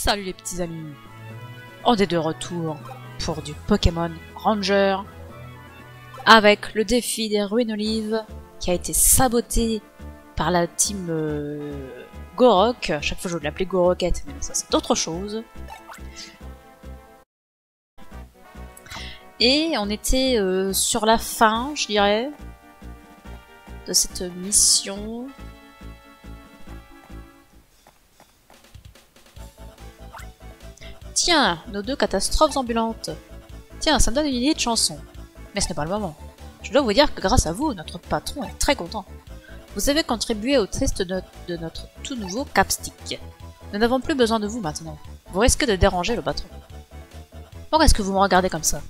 Salut les petits amis, on est de retour pour du Pokémon Ranger avec le défi des ruines olives qui a été saboté par la team Gorok. Chaque fois je veux l'appeler Goroquette, mais ça c'est autre chose. Et on était sur la fin, je dirais, de cette mission. Tiens, nos deux catastrophes ambulantes. Tiens, ça me donne une idée de chanson. Mais ce n'est pas le moment. Je dois vous dire que grâce à vous, notre patron est très content. Vous avez contribué au test de notre tout nouveau capstick. Nous n'avons plus besoin de vous maintenant. Vous risquez de déranger le patron. Pourquoi est-ce que vous me regardez comme ça?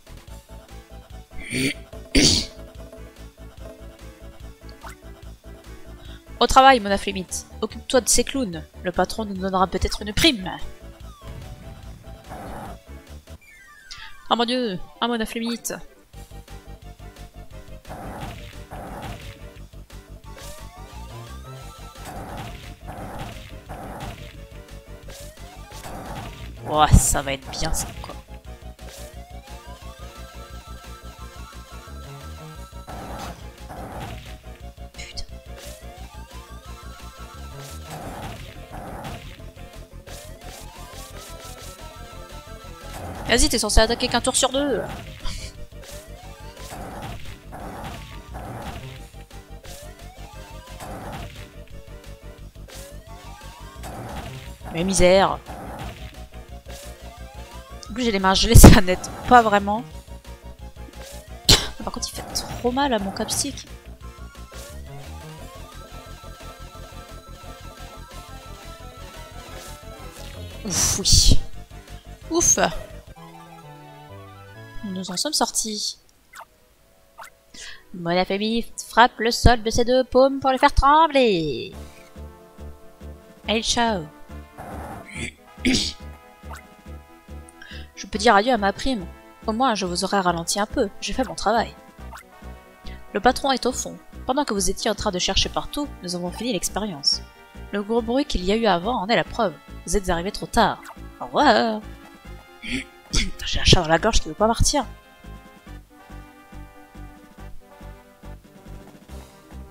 Au travail, mon Afflimite. Occupe-toi de ces clowns. Le patron nous donnera peut-être une prime. Oh mon dieu, un mon Afflimite. Oh, ça va être bien ça, quoi. Putain. Vas-y, t'es censé attaquer qu'un tour sur deux. Mais misère. En plus j'ai les mains gelées, ça n'aide pas vraiment. Par contre il fait trop mal à mon capstick. Ouf, oui. Ouf. Nous en sommes sortis. Mon Afflimite frappe le sol de ses deux paumes pour le faire trembler. Allez, ciao. Je peux dire adieu à ma prime. Au moins, je vous aurais ralenti un peu. J'ai fait mon travail. Le patron est au fond. Pendant que vous étiez en train de chercher partout, nous avons fini l'expérience. Le gros bruit qu'il y a eu avant en est la preuve. Vous êtes arrivés trop tard. Au revoir. J'ai un chat dans la gorge qui veut pas partir.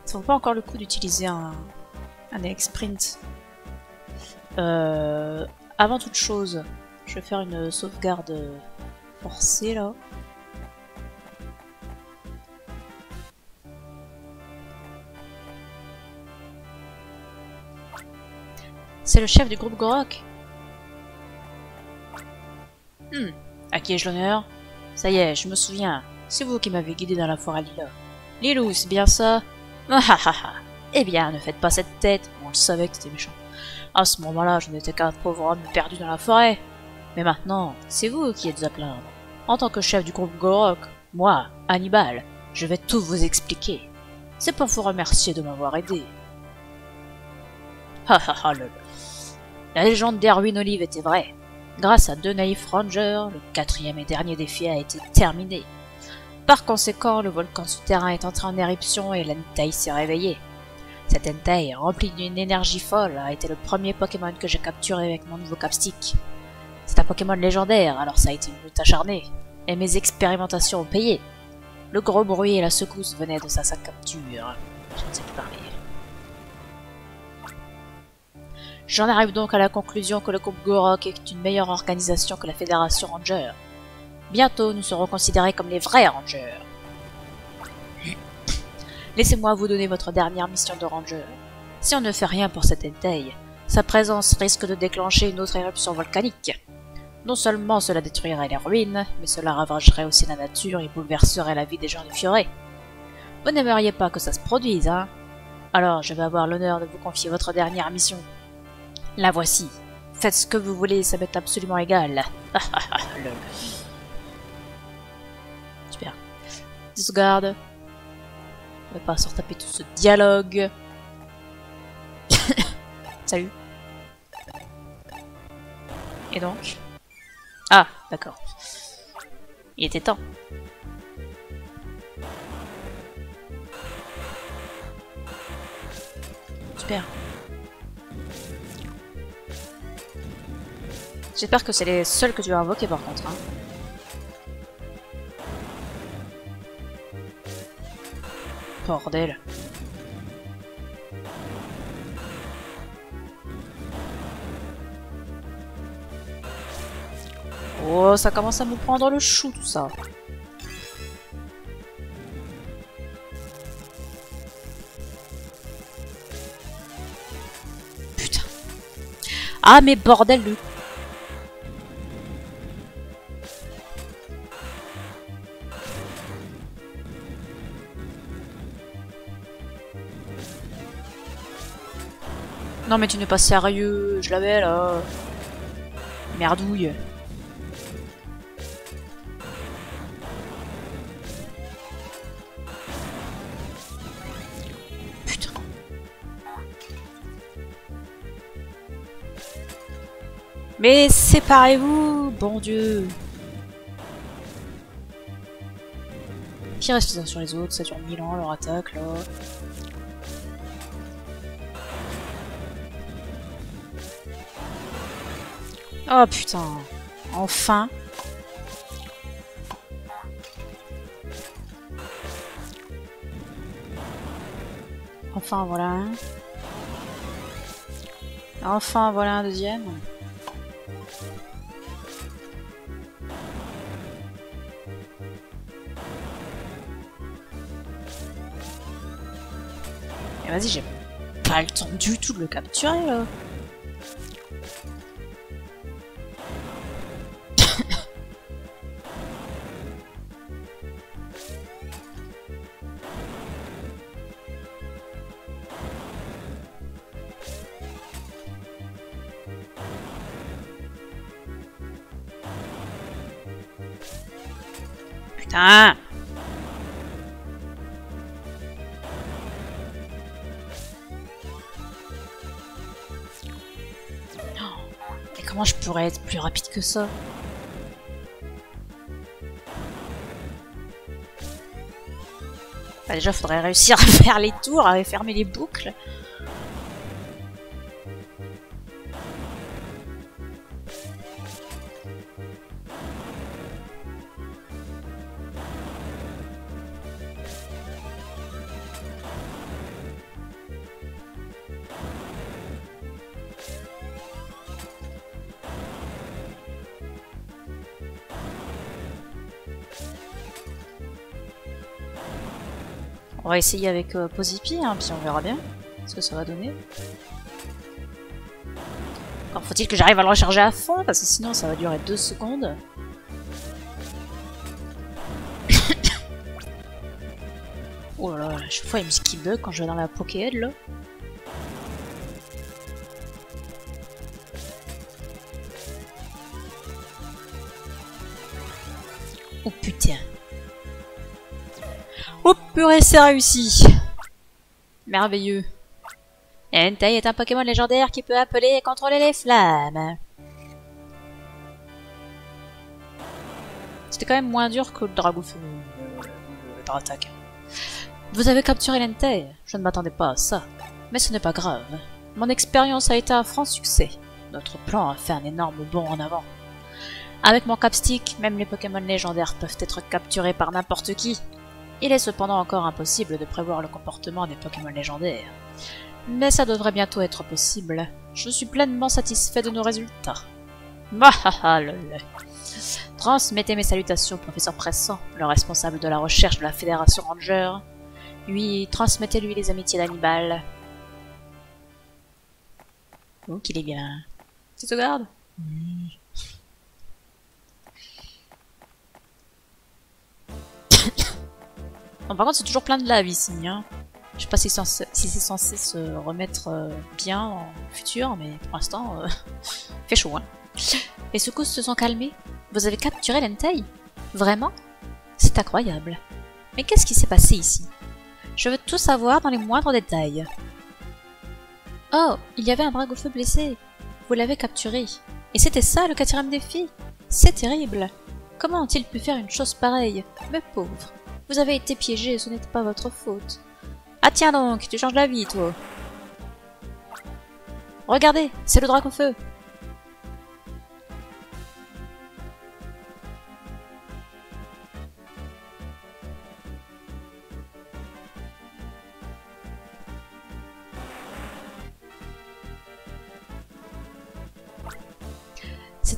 Ça vaut pas encore le coup d'utiliser un sprint. Avant toute chose, je vais faire une sauvegarde forcée là. C'est le chef du groupe Gorok. À qui ai-je l'honneur? Ça y est, je me souviens. C'est vous qui m'avez guidé dans la forêt Lila. Lilou, c'est bien ça? Ah ah ah. Eh bien, ne faites pas cette tête. On le savait que c'était méchant. À ce moment-là, je n'étais qu'un pauvre homme perdu dans la forêt. Mais maintenant, c'est vous qui êtes à plaindre. En tant que chef du groupe Gorok, moi, Hannibal, je vais tout vous expliquer. C'est pour vous remercier de m'avoir aidé. Ha ha ha lol. La légende des ruines olives était vraie. Grâce à deux naïfs rangers, le 4e et dernier défi a été terminé. Par conséquent, le volcan souterrain est entré en éruption et l'Entei s'est réveillé. Cet Entei, rempli d'une énergie folle, a été le premier Pokémon que j'ai capturé avec mon nouveau capstick. C'est un Pokémon légendaire, alors ça a été une lutte acharnée. Et mes expérimentations ont payé. Le gros bruit et la secousse venaient de sa capture. Je ne sais plus parler. J'en arrive donc à la conclusion que le groupe Gorok est une meilleure organisation que la Fédération Ranger. Bientôt, nous serons considérés comme les vrais Rangers. Laissez-moi vous donner votre dernière mission de Ranger. Si on ne fait rien pour cet Entei, sa présence risque de déclencher une autre éruption volcanique. Non seulement cela détruirait les ruines, mais cela ravagerait aussi la nature et bouleverserait la vie des gens du Fioré. Vous n'aimeriez pas que ça se produise, hein? Alors, je vais avoir l'honneur de vous confier votre dernière mission. La voici. Faites ce que vous voulez, ça m'est absolument égal. Super. Disgarde. On va pas se retaper tout ce dialogue. Salut. Et donc? Ah, d'accord. Il était temps. Super. J'espère que c'est les seuls que tu as invoqués par contre. Hein. Bordel. Oh, ça commence à me prendre le chou tout ça. Putain. Ah mais bordel de... Non mais tu n'es pas sérieux, je l'avais là. Merdouille. Putain. Mais séparez-vous, bon Dieu. Qui reste sur les autres, ça dure 1000 ans leur attaque là. Oh putain, enfin. Enfin voilà un. Enfin voilà un deuxième. Et vas-y, j'ai pas le temps du tout de le capturer là. Putain! Mais comment je pourrais être plus rapide que ça? Bah déjà, faudrait réussir à faire les tours, à fermer les boucles. On va essayer avec Posipi, hein, puis on verra bien ce que ça va donner. Alors faut-il que j'arrive à le recharger à fond, parce que sinon ça va durer 2 secondes. Oh là là, à chaque fois il y a une musique qui bug quand je vais dans la Pokéhead là. Oh putain. Oh purée, c'est réussi! Merveilleux. Entei est un Pokémon légendaire qui peut appeler et contrôler les flammes. C'était quand même moins dur que le Dragoufeu par attaque. Vous avez capturé l'Entei. Je ne m'attendais pas à ça. Mais ce n'est pas grave. Mon expérience a été un franc succès. Notre plan a fait un énorme bond en avant. Avec mon capstick, même les Pokémon légendaires peuvent être capturés par n'importe qui. Il est cependant encore impossible de prévoir le comportement des Pokémon légendaires. Mais ça devrait bientôt être possible. Je suis pleinement satisfait de nos résultats. Mahaha lol. Transmettez mes salutations au professeur Pressant, le responsable de la recherche de la Fédération Ranger. Oui, transmettez-lui les amitiés d'Hannibal. Oh, qu'il est bien. Tu te gardes? Oui. Bon, par contre, c'est toujours plein de lave ici. Hein. Je sais pas si c'est censé se remettre bien en futur, mais pour l'instant, fait chaud. Hein. Les secousses se sont calmées. Vous avez capturé l'Entei? Vraiment? C'est incroyable. Mais qu'est-ce qui s'est passé ici? Je veux tout savoir dans les moindres détails. Oh, il y avait un Dragoufeu blessé. Vous l'avez capturé. Et c'était ça le 4e défi? C'est terrible. Comment ont-ils pu faire une chose pareille? Mes pauvres. Vous avez été piégé, ce n'était pas votre faute. Ah tiens donc, tu changes la vie, toi. Regardez, c'est le Dragoufeu.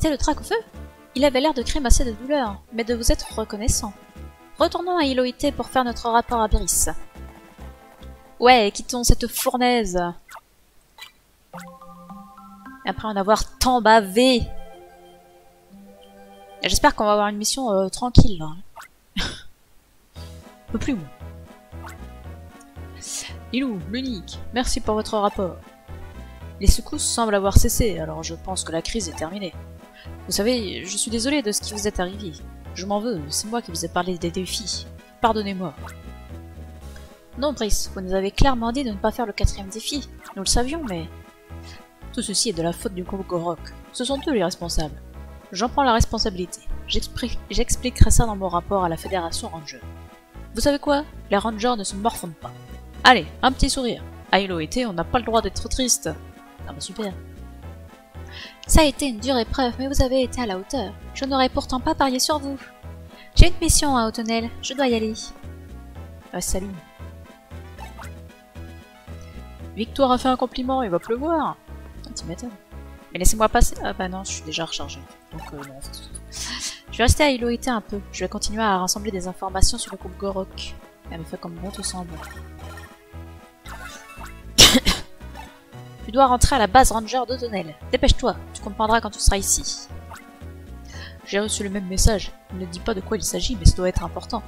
C'était le trac au feu? Il avait l'air de crémasser de douleur, mais de vous être reconnaissant. Retournons à Iloïté pour faire notre rapport à Brice. Ouais, quittons cette fournaise. Après en avoir tant bavé. J'espère qu'on va avoir une mission tranquille, là. Un peu plus, moi. Ilou, l'unique, merci pour votre rapport. Les secousses semblent avoir cessé, alors je pense que la crise est terminée. Vous savez, je suis désolé de ce qui vous est arrivé. Je m'en veux, c'est moi qui vous ai parlé des défis. Pardonnez-moi. Non, Brice, vous nous avez clairement dit de ne pas faire le 4e défi. Nous le savions, mais... Tout ceci est de la faute du groupe Gorok. Ce sont eux les responsables. J'en prends la responsabilité. J'expliquerai ça dans mon rapport à la Fédération Ranger. Vous savez quoi? Les Rangers ne se morfondent pas. Allez, un petit sourire. À Iloïté, on n'a pas le droit d'être triste. Ah bah super. Ça a été une dure épreuve, mais vous avez été à la hauteur. Je n'aurais pourtant pas parié sur vous. J'ai une mission à Autonel, je dois y aller. Salut. Victoire a fait un compliment, il va pleuvoir. Tu m'étonnes. Mais laissez-moi passer. Ah bah non, je suis déjà rechargée. Donc non, je vais rester à Iloïté un peu. Je vais continuer à rassembler des informations sur le groupe Gorok. Elle me fait comme bon te semble. Tu dois rentrer à la base Ranger d'Autonel. Dépêche-toi, tu comprendras quand tu seras ici. J'ai reçu le même message. Il ne dit pas de quoi il s'agit, mais ça doit être important.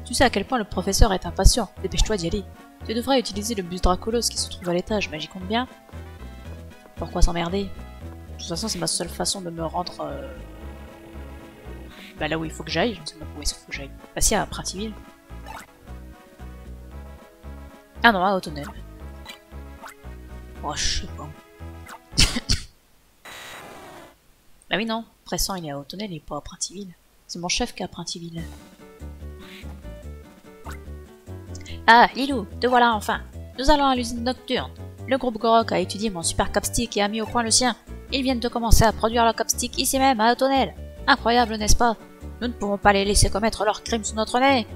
Tu sais à quel point le professeur est impatient. Dépêche-toi d'y aller. Tu devrais utiliser le bus Dracolos qui se trouve à l'étage, mais j'y compte bien. Pourquoi s'emmerder? De toute façon, c'est ma seule façon de me rendre... Bah là où il faut que j'aille, je ne sais pas où il faut que j'aille. Bah si, à Printiville. Ah non, à Autonel. Oh, je sais pas. Bah oui, non. Pressant, il est à Autonel, il est pas à Printiville. C'est mon chef qui est à Printiville. Ah, Lilou, te voilà enfin. Nous allons à l'usine nocturne. Le groupe Gorok a étudié mon super capstick et a mis au point le sien. Ils viennent de commencer à produire leur capstick ici même, à Autonel. Incroyable, n'est-ce pas? Nous ne pouvons pas les laisser commettre leurs crimes sous notre nez.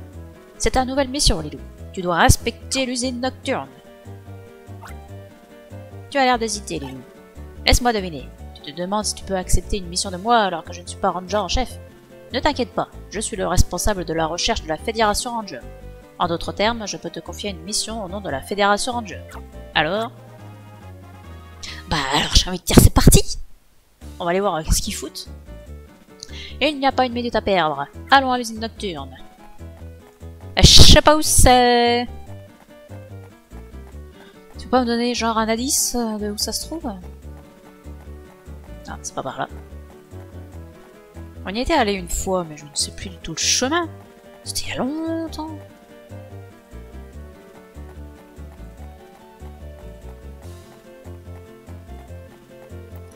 C'est ta nouvelle mission, Lilou. Tu dois inspecter l'usine nocturne. Tu as l'air d'hésiter, Lilou. Laisse-moi deviner. Tu te demandes si tu peux accepter une mission de moi alors que je ne suis pas Ranger en chef. Ne t'inquiète pas, je suis le responsable de la recherche de la Fédération Ranger. En d'autres termes, je peux te confier une mission au nom de la Fédération Ranger. Alors? Bah alors j'ai envie de dire c'est parti. On va aller voir qu'est-ce qu'ils foutent. Il n'y a pas une minute à perdre. Allons à l'usine nocturne. Je sais pas où c'est. Tu peux pas me donner genre un indice de où ça se trouve? Ah, c'est pas par là. On y était allé une fois, mais je ne sais plus du tout le chemin. C'était il y a longtemps.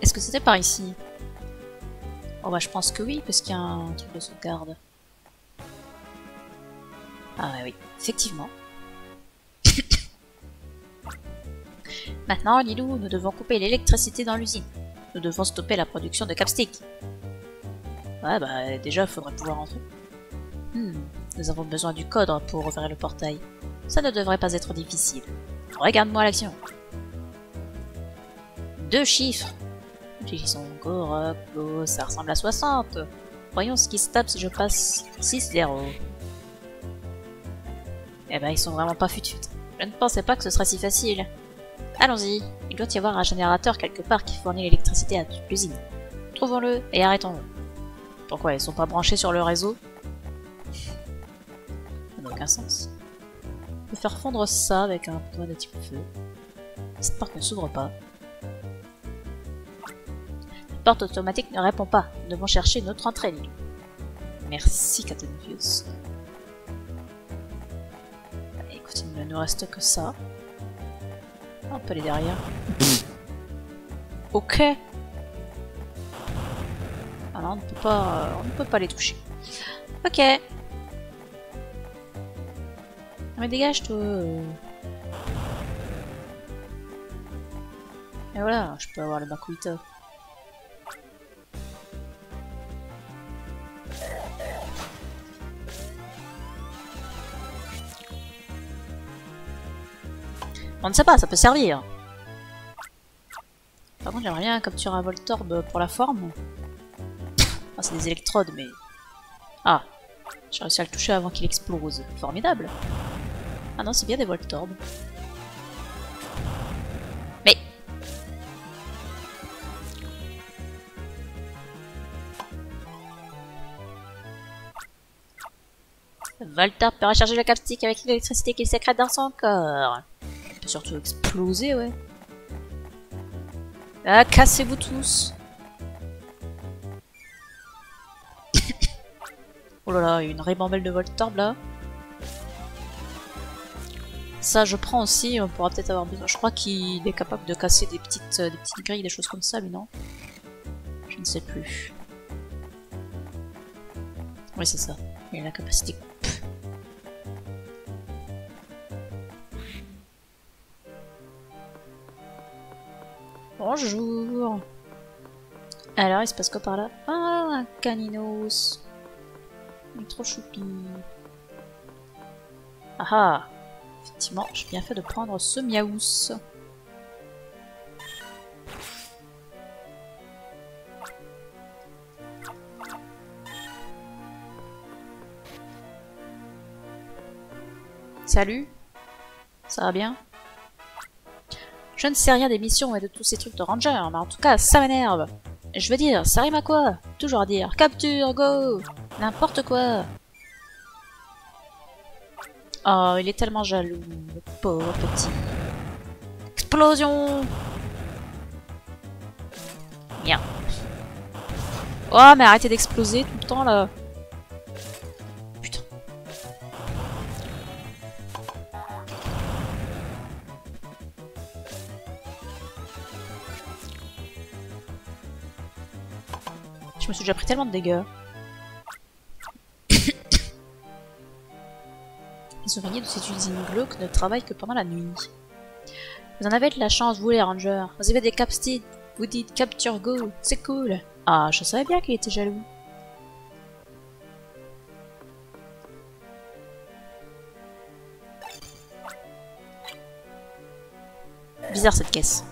Est-ce que c'était par ici? Oh bah je pense que oui, parce qu'il y a un truc de sauvegarde. Ah oui, effectivement. Maintenant, Lilou, nous devons couper l'électricité dans l'usine. Nous devons stopper la production de capstick. Ouais bah déjà, il faudrait pouvoir entrer. Nous avons besoin du code pour ouvrir le portail. Ça ne devrait pas être difficile. Regarde-moi l'action. 2 chiffres. Utilisons Gorok, ça ressemble à 60. Voyons ce qui se tape si je passe 6-0. Eh ben ils sont vraiment pas fut-fut. Je ne pensais pas que ce serait si facile. Allons-y, il doit y avoir un générateur quelque part qui fournit l'électricité à toute l'usine. Trouvons-le et arrêtons-le. Pourquoi ils sont pas branchés sur le réseau? Ça n'a aucun sens. On peut faire fondre ça avec un toit de type feu. Cette porte ne s'ouvre pas. La porte automatique ne répond pas. Nous devons chercher une autre entrée, Lilou. Merci, Captain Fuse. Écoute, il ne nous reste que ça. On peut aller derrière. Ok. Ah non, on ne peut pas les toucher. Ok. Mais dégage, toi. Et voilà, je peux avoir le Makuita. On ne sait pas, ça peut servir. Par contre, j'aimerais bien capturer un Voltorb pour la forme. Ah, c'est des électrodes, mais... Ah, j'ai réussi à le toucher avant qu'il explose. Formidable. Ah non, c'est bien des Voltorbes. Mais... Voltorb peut recharger le capstique avec l'électricité qu'il sécrète dans son corps. Il peut surtout exploser, ouais. Ah, cassez-vous tous. Oh là là, il y a une ribambelle de Voltorb là. Ça, je prends aussi, on pourra peut-être avoir besoin. Je crois qu'il est capable de casser des petites grilles, des choses comme ça, lui, non? Je ne sais plus. Oui, c'est ça. Il a la capacité coupe. Bonjour. Alors, il se passe quoi par là? Ah, un caninos. Il est trop choupi. Ah ah. Effectivement, j'ai bien fait de prendre ce miaous. Salut. Ça va bien? Je ne sais rien des missions et de tous ces trucs de ranger, mais en tout cas, ça m'énerve. Je veux dire, ça rime à quoi? Toujours à dire capture, go! N'importe quoi. Oh, il est tellement jaloux, le pauvre petit. Explosion! Bien. Oh, mais arrêtez d'exploser tout le temps là. Putain. Je me suis déjà pris tellement de dégâts. Les ouvriers de cette usine glauque ne travaillent que pendant la nuit. Vous en avez de la chance, vous les rangers. Vous avez des capsticks, vous dites capture go, c'est cool. Ah, je savais bien qu'il était jaloux. Bizarre cette caisse.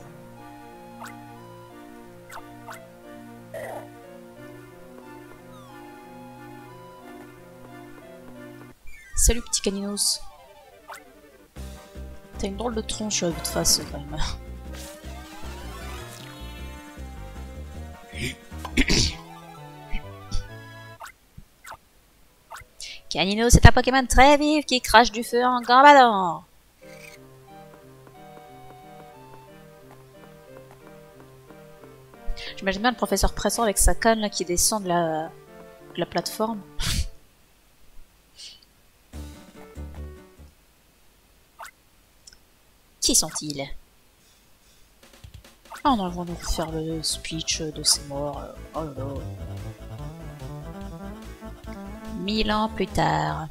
Salut petit caninos. T'as une drôle de tronche à vue de face quand même. Canino, c'est un Pokémon très vif qui crache du feu en gambadant. J'imagine bien le professeur Pressant avec sa canne là qui descend de la plateforme. Qui sont-ils? Oh non, ils vont nous faire le speech de ces morts. Oh là là. 1000 ans plus tard.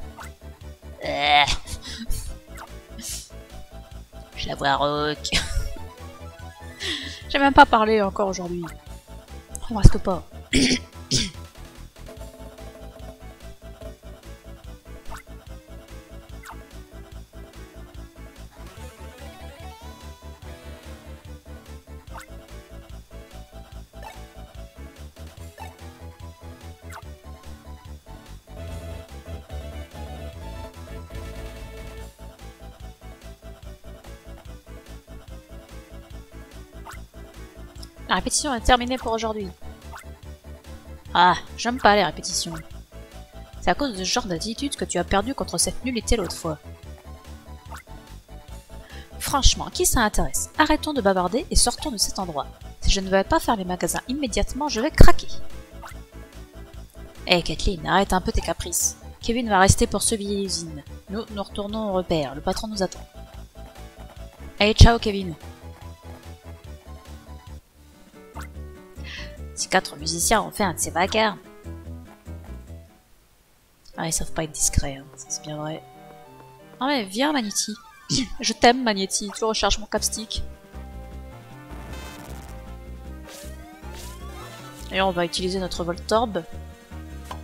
Je la vois rock. J'ai même pas parlé encore aujourd'hui. Oh, presque pas. La répétition est terminée pour aujourd'hui. Ah, j'aime pas les répétitions. C'est à cause de ce genre d'attitude que tu as perdu contre cette nullité l'autre fois. Franchement, qui ça intéresse? Arrêtons de bavarder et sortons de cet endroit. Si je ne vais pas faire les magasins immédiatement, je vais craquer. Hé Kathleen, arrête un peu tes caprices. Kevin va rester pour surveiller l'usine. Nous retournons au repère, le patron nous attend. Allez, ciao Kevin. Ces 4 musiciens ont fait un de ces vacarmes. Ah, ils savent pas être discrets, hein. C'est bien vrai. Ah mais viens Magnéti. Je t'aime Magnéti, tu recharges mon capstick. Et on va utiliser notre Voltorb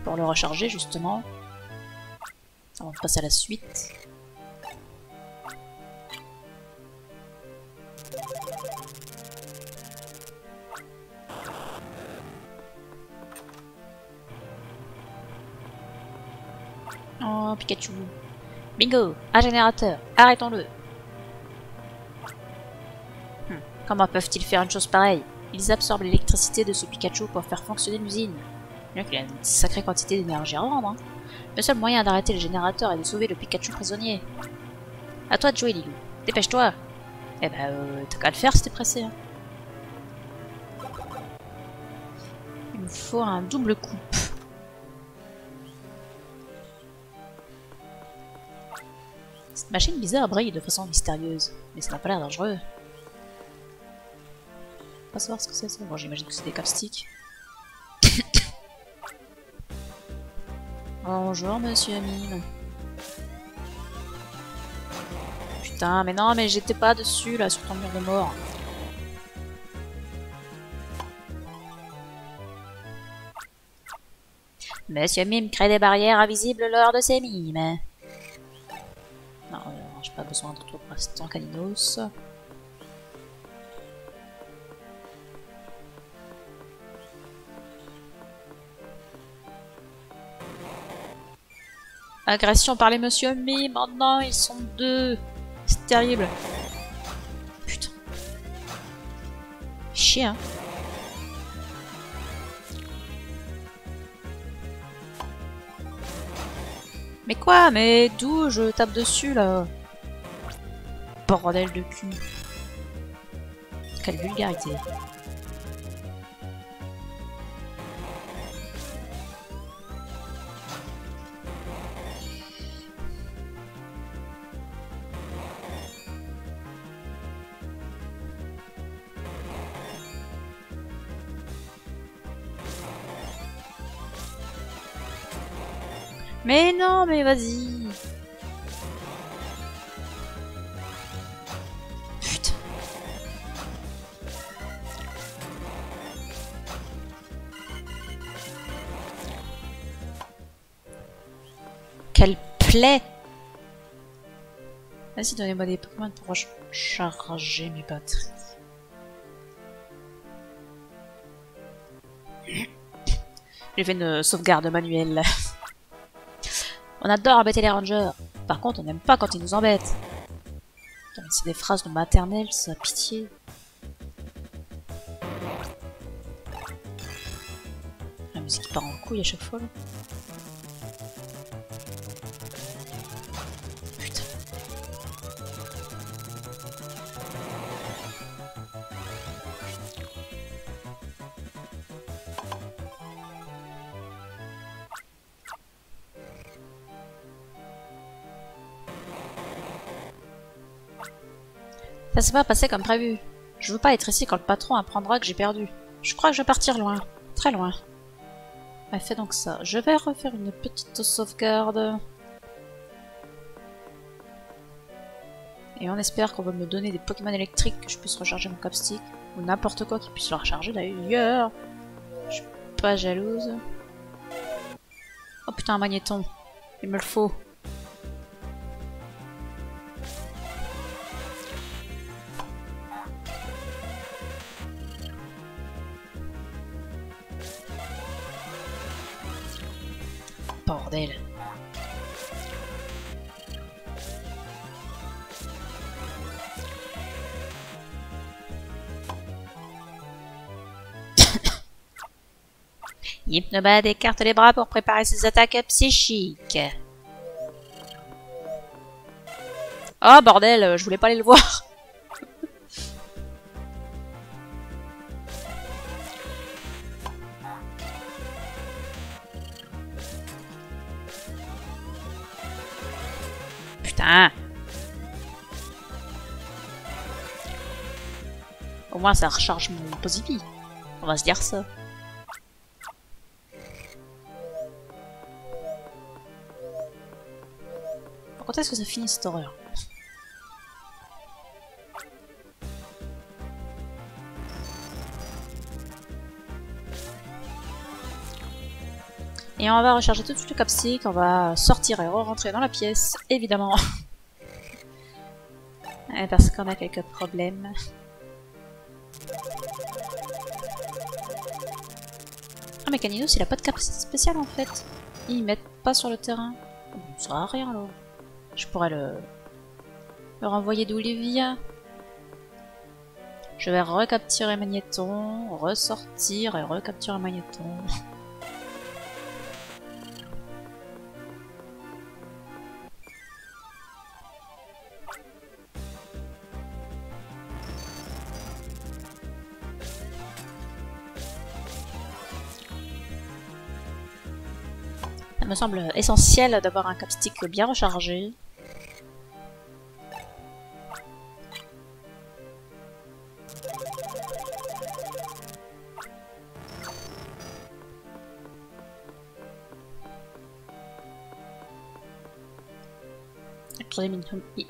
pour le recharger justement. On passe à la suite. maintenant, Pikachu. Bingo, un générateur, arrêtons-le. Comment peuvent-ils faire une chose pareille? Ils absorbent l'électricité de ce Pikachu pour faire fonctionner l'usine. Il a une sacrée quantité d'énergie à rendre. Hein. Le seul moyen d'arrêter le générateur est de sauver le Pikachu prisonnier. À toi de jouer, Lilou. Dépêche-toi. Eh ben, t'as qu'à le faire si t'es pressé. Hein. Il me faut un double coupe. Cette machine bizarre brille de façon mystérieuse, mais ça n'a pas l'air dangereux. On va savoir ce que c'est ça. Bon, j'imagine que c'est des capsticks. Bonjour, monsieur Mime. Putain, mais non, mais j'étais pas dessus, là, sur ton mur de mort. Monsieur Mime crée des barrières invisibles lors de ses mimes. Non, j'ai pas besoin de toi pour l'instant, Caninos. Agression par les Monsieur Mime. Oh non, ils sont deux. C'est terrible. Putain. Chier, hein. Mais quoi? Mais d'où je tape dessus, là? Bordel de cul. Quelle vulgarité. Mais non, mais vas-y. Putain. Quelle plaie. Vas-y, donnez-moi des Pokémon pour charger mes batteries. J'ai fait une sauvegarde manuelle. On adore embêter les rangers. Par contre, on n'aime pas quand ils nous embêtent. Putain, mais c'est des phrases de maternelle, ça, pitié. La musique part en couille à chaque fois, là. Putain. Ça s'est pas passé comme prévu. Je veux pas être ici quand le patron apprendra que j'ai perdu. Je crois que je vais partir loin. Très loin. Ouais, fais donc ça. Je vais refaire une petite sauvegarde. Et on espère qu'on va me donner des Pokémon électriques que je puisse recharger mon capstick. Ou n'importe quoi qui puisse le recharger d'ailleurs. Je suis pas jalouse. Oh putain, un magnéton. Il me le faut. Bordel. Hypnobad écarte les bras pour préparer ses attaques psychiques. Oh bordel, je voulais pas aller le voir. Putain. Au moins ça recharge mon Posipi. On va se dire ça. Quand est-ce que ça finit cette horreur? Et on va recharger tout de suite le capstick, on va sortir et re-rentrer dans la pièce, évidemment. Parce qu'on a quelques problèmes. Ah mais Caninos il a pas de capacité spéciale en fait. Ils mettent pas sur le terrain. Ça sert à rien là. Je pourrais le renvoyer d'où il vient. Je vais recapturer Magnéton, ressortir et recapturer Magnéton. Ça me semble essentiel d'avoir un capstick bien rechargé.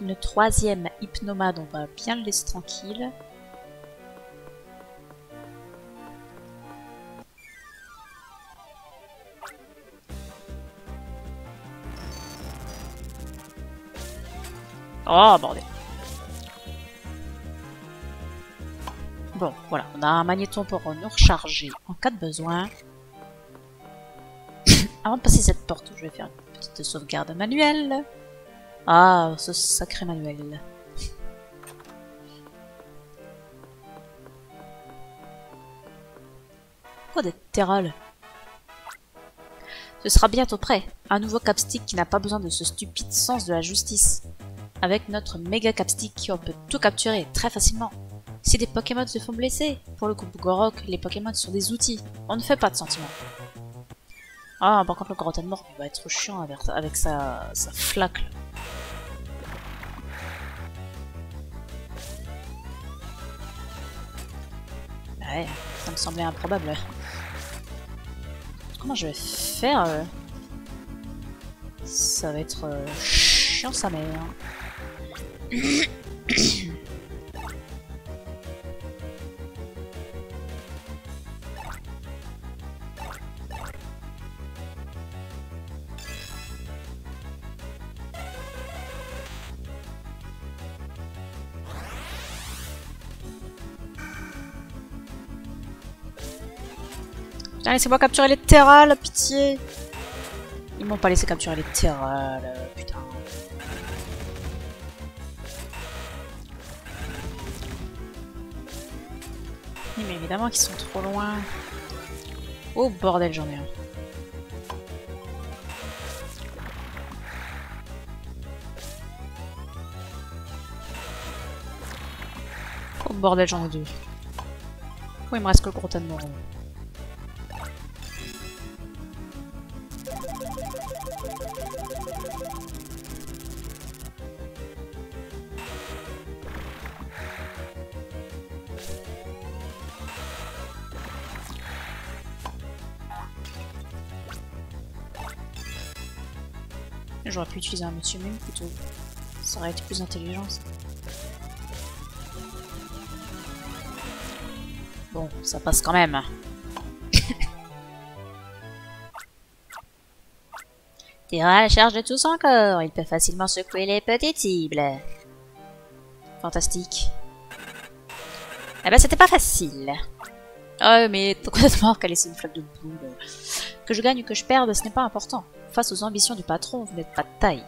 Une troisième hypnomade, on va bien le laisser tranquille. Oh bordel. Bon, voilà, on a un magnéton pour nous recharger en cas de besoin. Avant de passer cette porte, je vais faire une petite sauvegarde manuelle. Ah, ce sacré manuel. Oh, des terrales. Ce sera bientôt prêt. Un nouveau capstick qui n'a pas besoin de ce stupide sens de la justice. Avec notre méga capstick, on peut tout capturer très facilement. Si des Pokémon se font blesser, pour le coup Gorok, les Pokémon sont des outils. On ne fait pas de sentiments. Ah, par contre, le Grotten Mort va être chiant avec sa flaque. Là. Ouais, ça me semblait improbable. Comment je vais faire Ça va être chiant sa mère. Putain, laissez-moi capturer les terrales, pitié. Ils m'ont pas laissé capturer les terrales, putain. Oui, mais évidemment qu'ils sont trop loin. Oh bordel, j'en ai un. Oh bordel, j'en ai deux. Oh, il me reste que le Grotten Mort. J'aurais pu utiliser un monsieur même plutôt. Ça aurait été plus intelligent ça. Bon, ça passe quand même. Tira charge de tout son corps. Il peut facilement secouer les petites cibles. Fantastique. Eh ben c'était pas facile. Oh mais complètement qu'à laisser une flaque de boue. Que je gagne ou que je perde, ce n'est pas important. Face aux ambitions du patron, vous n'êtes pas de taille.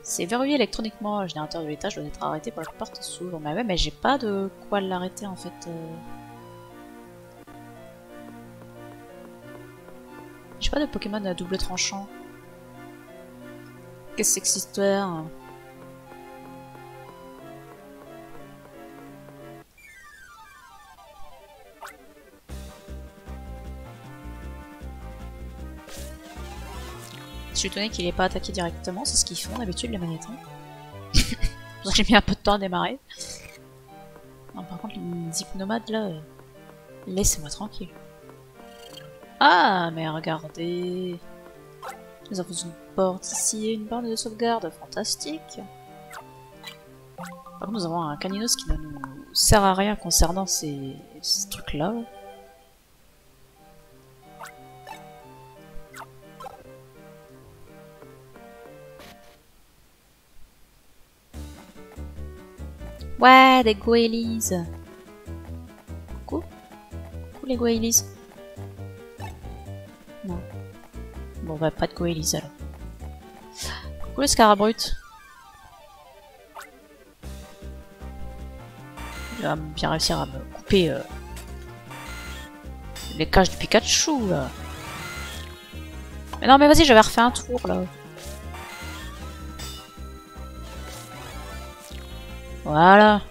C'est verrouillé électroniquement. Le générateur de l'étage doit être arrêté pour que la porte s'ouvre. Mais ouais, mais j'ai pas de quoi l'arrêter en fait. J'ai pas de Pokémon à double tranchant. Qu'est-ce que c'est que cette histoire? Je suis étonnée qu'il n'ait pas attaqué directement, c'est ce qu'ils font d'habitude les magnétons. C'est pour ça que j'ai mis un peu de temps à démarrer. Non, par contre, les hypnomades là, laissez-moi tranquille. Ah, mais regardez. Nous avons une porte ici et une borne de sauvegarde, fantastique. Par contre, nous avons un Caninos qui ne nous sert à rien concernant ces trucs-là. Ouais, des Goélies. Coucou. Coucou les Goélies. va pas de Goélis alors. Coucou le Scarabrut. Il va bien réussir à me couper les cages du Pikachu là. Mais non mais vas-y, j'avais refait un tour là. Voilà.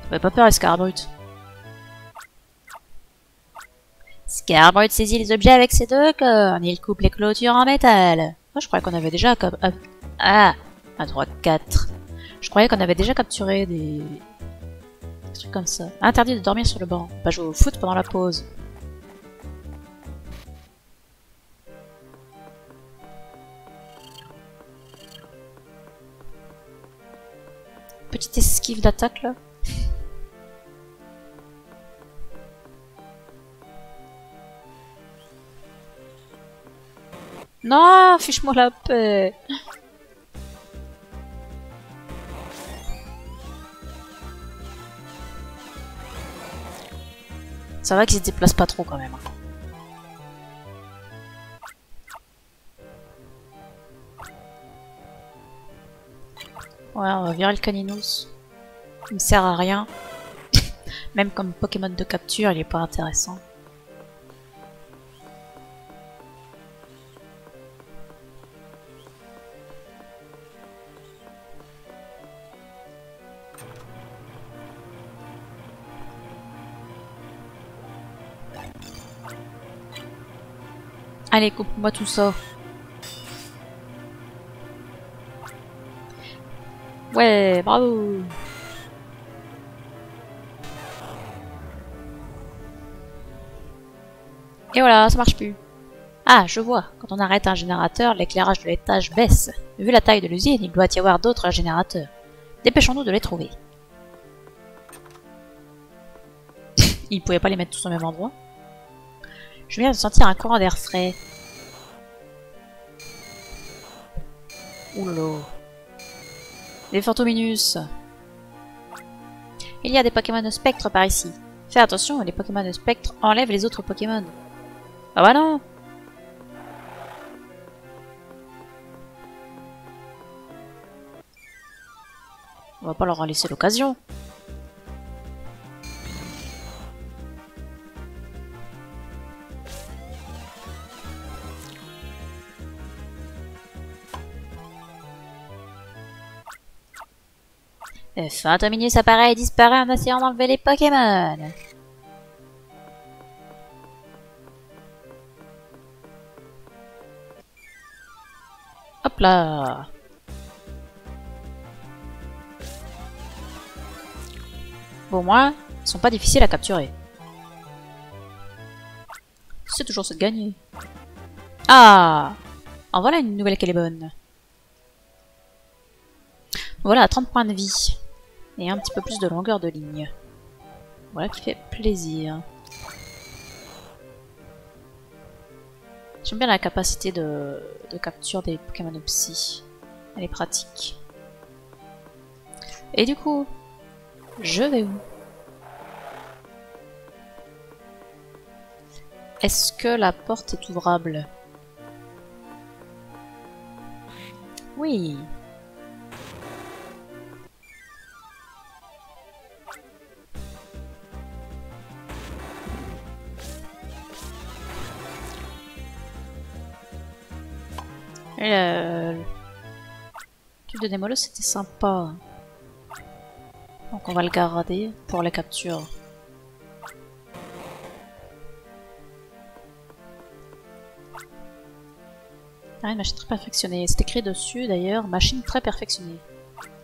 Ça fait pas peur les Scarabrut. Scarabrut saisit les objets avec ses deux cornes. Il coupe les clôtures en métal. Moi je croyais qu'on avait déjà... Ah 1, 3, 4. Je croyais qu'on avait déjà capturé des trucs comme ça. Interdit de dormir sur le banc. Pas jouer au foot pendant la pause. Petite esquive d'attaque là. Non, fiche-moi la paix. Ça va qu'ils se déplacent pas trop quand même. Ouais, on va virer le Caninous. Il me sert à rien. Même comme Pokémon de capture, il est pas intéressant. Allez, coupe-moi tout ça. Ouais, bravo. Et voilà, ça marche plus. Ah, je vois. Quand on arrête un générateur, l'éclairage de l'étage baisse. Vu la taille de l'usine, il doit y avoir d'autres générateurs. Dépêchons-nous de les trouver. Il pouvait pas les mettre tous au même endroit. Je viens de sentir un courant d'air frais. Oulala. Des Fantominus. Il y a des Pokémon de spectre par ici. Fais attention, les Pokémon de spectre enlèvent les autres Pokémon. Ah bah non! On va pas leur en laisser l'occasion. Fantominus apparaît et disparaît en essayant d'enlever les Pokémon. Hop là. Bon, moi, ils sont pas difficiles à capturer. C'est toujours ça de gagner. Ah! En voilà une nouvelle qu'elle est bonne. Voilà, 30 points de vie. Et un petit peu plus de longueur de ligne. Voilà qui fait plaisir. J'aime bien la capacité de capture des Pokémon Psy. Elle est pratique. Et du coup, je vais où? Est-ce que la porte est ouvrable? Oui. Le truc de Démolos c'était sympa. Donc on va le garder pour la capture. Ah, une machine très perfectionnée. C'est écrit dessus d'ailleurs, machine très perfectionnée.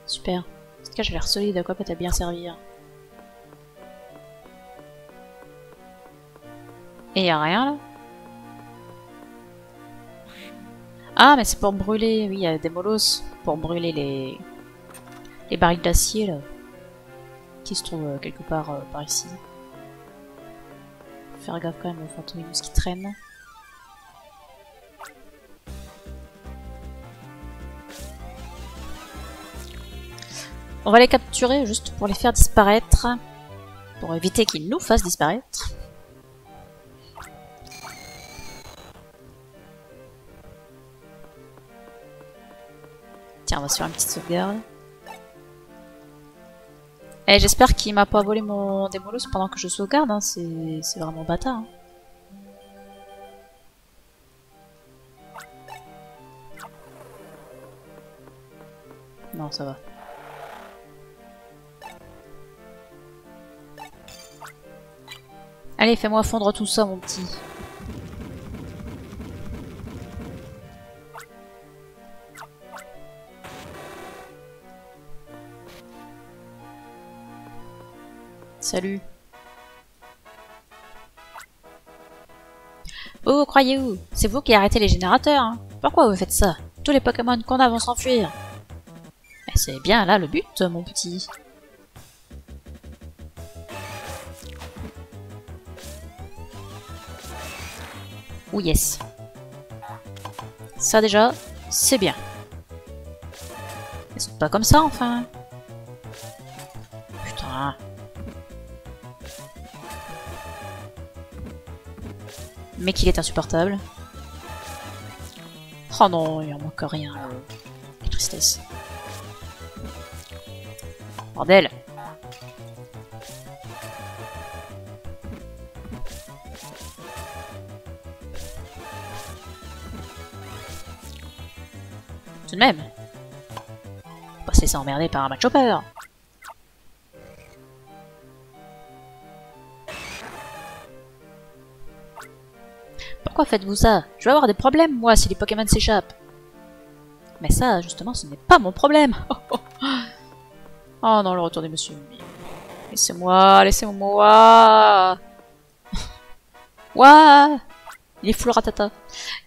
Super. En tout cas j'ai l'air solide, à quoi peut-être bien servir. Et y a rien là? Ah, mais c'est pour brûler, oui, il y a des molosses pour brûler les barils d'acier là, qui se trouvent quelque part par ici. Faut faire gaffe quand même aux Fantominus qui traînent. On va les capturer juste pour les faire disparaître, pour éviter qu'ils nous fassent disparaître. Tiens, on va se faire une petite sauvegarde. Et j'espère qu'il m'a pas volé mon démolos pendant que je sauvegarde, hein. C'est vraiment bâtard. Hein. Non, ça va. Allez, fais-moi fondre tout ça, mon petit. Salut. Oh, croyez-vous, c'est vous qui arrêtez les générateurs, hein? Pourquoi vous faites ça? Tous les Pokémon qu'on a vont s'enfuir. C'est bien là le but, mon petit. Oh yes. Ça déjà, c'est bien. Mais c'est pas comme ça, enfin. Putain. Mais qu'il est insupportable. Oh non, il en manque rien. Quelle tristesse. Bordel. Tout de même. Pas se laisser emmerder par un match chopper. Pourquoi faites-vous ça? Je vais avoir des problèmes, moi, si les Pokémon s'échappent. Mais ça, justement, ce n'est pas mon problème. Oh non, le retour des monsieur. Laissez-moi, laissez-moi. Ouah. Il est fou le ratata.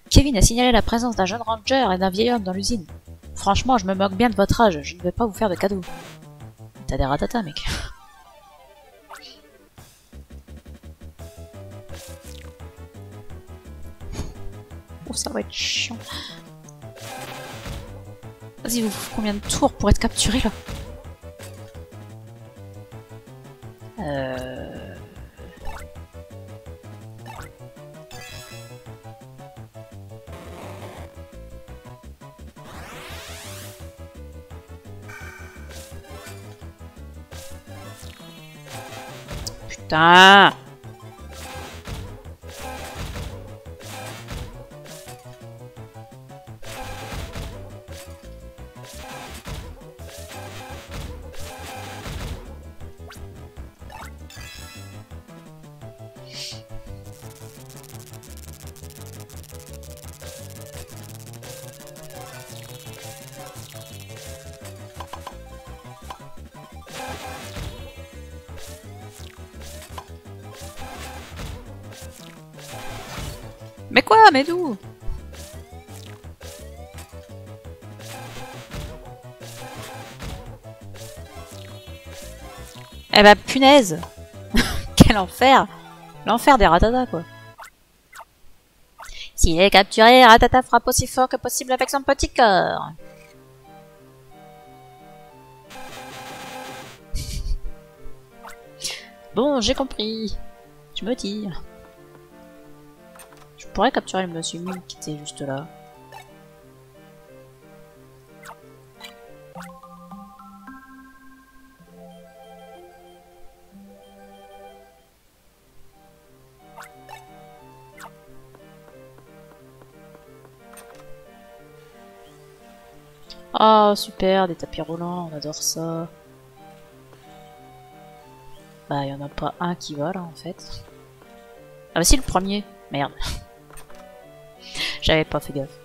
Kevin a signalé la présence d'un jeune ranger et d'un vieil homme dans l'usine. Franchement, je me moque bien de votre âge, je ne vais pas vous faire de cadeaux. T'as des ratatas, mec. Oh, ça va être chiant. Vas-y, vous faites combien de tours pour être capturé, là? Putain! Mais quoi? Mais d'où? Eh bah punaise! Quel enfer! L'enfer des ratatas, quoi. S'il est capturé, Ratata frappe aussi fort que possible avec son petit corps. Bon, j'ai compris. Je me tire. Je pourrais capturer le monsieur Mime qui était juste là. Oh super, des tapis roulants, on adore ça. Bah y en a pas un qui va là en fait. Ah bah si le premier, merde. J'avais pas fait gaffe.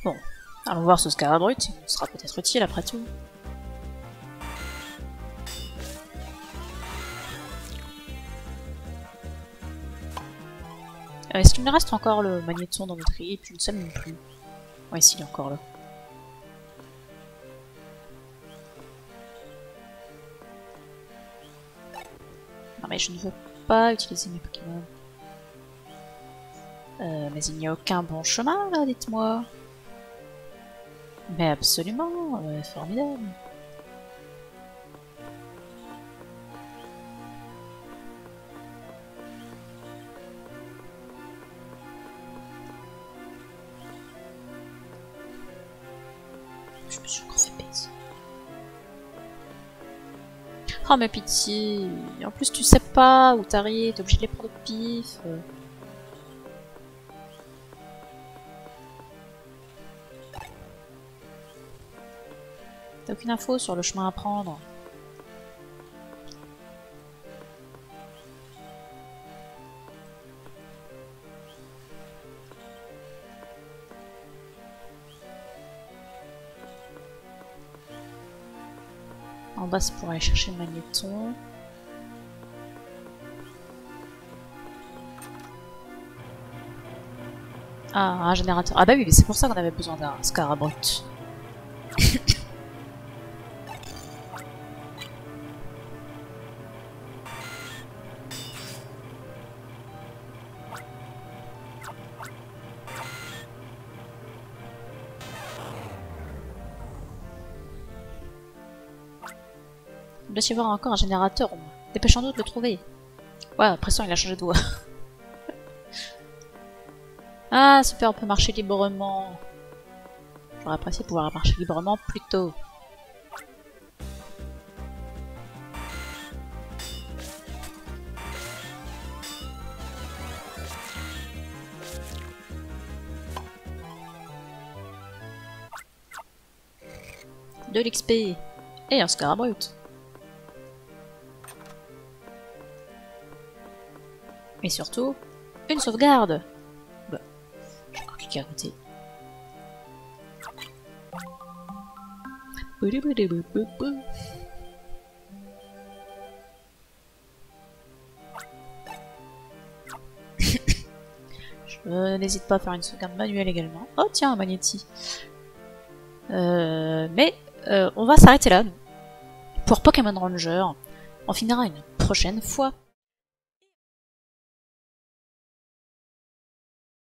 Bon, allons voir ce Scarabrut, il sera peut-être utile après tout. Est-ce qu'il me reste encore le magnéton dans notre équipe? Je ne sais même plus. Ouais, s'il est encore là. Non mais je ne veux pas utiliser mes Pokémon. Mais il n'y a aucun bon chemin là, dites-moi. Mais absolument, formidable. Je me suis encore fait baiser. Oh mais pitié. En plus tu sais pas où t'arrives, t'es obligé de les prendre au pif. T'as aucune info sur le chemin à prendre. En bas, c'est pour aller chercher le magnéton. Ah, un générateur. Ah bah oui, c'est pour ça qu'on avait besoin d'un Scarabrut. Il doit y avoir encore un générateur au moins. Dépêchons-nous de le trouver. Ouais, après ça, il a changé de voie. Ah, super, on peut marcher librement. J'aurais apprécié pouvoir marcher librement plus tôt. De l'XP. Et un Scarabrut. Et surtout, une sauvegarde. Bah, j'ai encore cliqué à côté. Je n'hésite pas à faire une sauvegarde manuelle également. Oh tiens, un magnéti. On va s'arrêter là. Pour Pokémon Ranger, on finira une prochaine fois.